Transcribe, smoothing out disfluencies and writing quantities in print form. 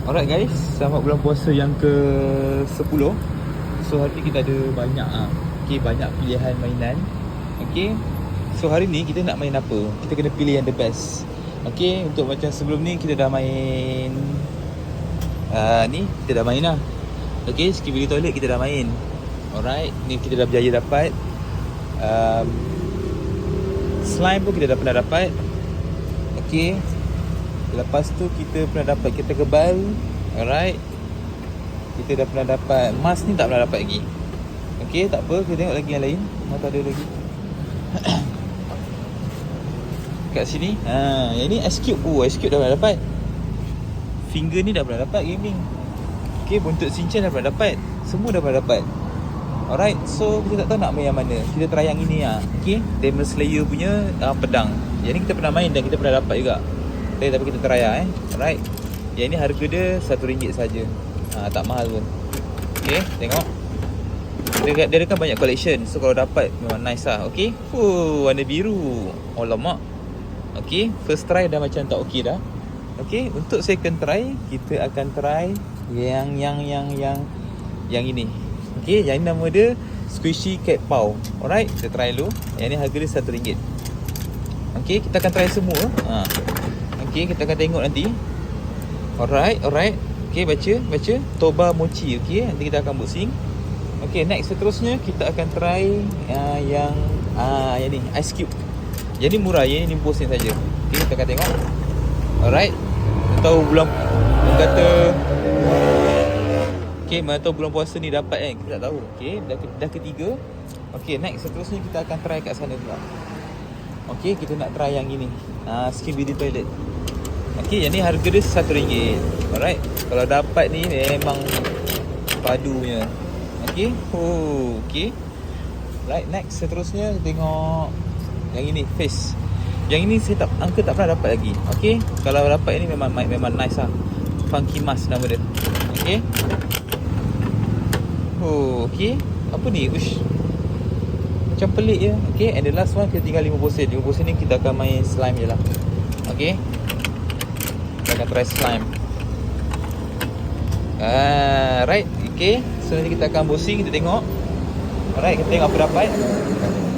Alright guys, selamat bulan puasa yang ke-10. So hari ni kita ada banyak banyak pilihan mainan. So hari ni kita nak main apa? Kita kena pilih yang the best. Untuk macam sebelum ni kita dah main ni kita dah main lah. Skibidi toilet kita dah main. Alright, ni kita dah berjaya dapat. Slime pun kita dah pernah dapat. Lepas tu kita pernah dapat kereta kebal. Alright, kita dah pernah dapat mask ni, tak pernah dapat lagi. Tak apa, kita tengok lagi yang lain. Mana ada lagi kat sini. Yang ni Ice Cube. Ice Cube dah pernah dapat. Finger ni dah pernah dapat gaming. Buntut Shinchan dah pernah dapat. Semua dah pernah dapat. Alright, so kita tak tahu nak main yang mana. Kita try yang ini Demon Slayer punya pedang. Yang ni kita pernah main dan kita pernah dapat juga. Tapi kita try Alright. Yang ni harga dia RM1 saja. Tak mahal pun. Tengok. Dia ada kan banyak collection. So kalau dapat memang nice lah. Warna biru. Alamak. First try dah macam tak dah. Untuk second try kita akan try yang ini. Yang nama dia Squishy Cat Paw. Alright, kita try dulu. Yang ni harga dia RM1. Kita akan try semua. Kita akan tengok nanti. Alright. Baca Toba Mochi. Nanti kita akan unboxing. Next seterusnya kita akan try yang ni Ice Cube. Yang ni murah, yang ni posen saja. Kita akan tengok. Alright. Tahu bulan kata mana tahu bulan puasa ni dapat kita tak tahu. Dah ketiga. Next seterusnya kita akan try kat sana pula. Kita nak try yang ini. Skibidi toilet. Yang ni harga dia RM1. Alright. Kalau dapat ni memang padunya. Right, next seterusnya tengok yang ini face. Yang ini saya tak pernah dapat lagi. Kalau dapat ini memang nice lah. Funky Mask nama dia. Apa ni? Ush. Macam pelik je. And the last one kita tinggal 50%. 50% ni kita akan main slime je lah. Kita akan try slime. Right. So nanti kita akan unboxing, kita tengok. Alright, kita tengok apa dapat.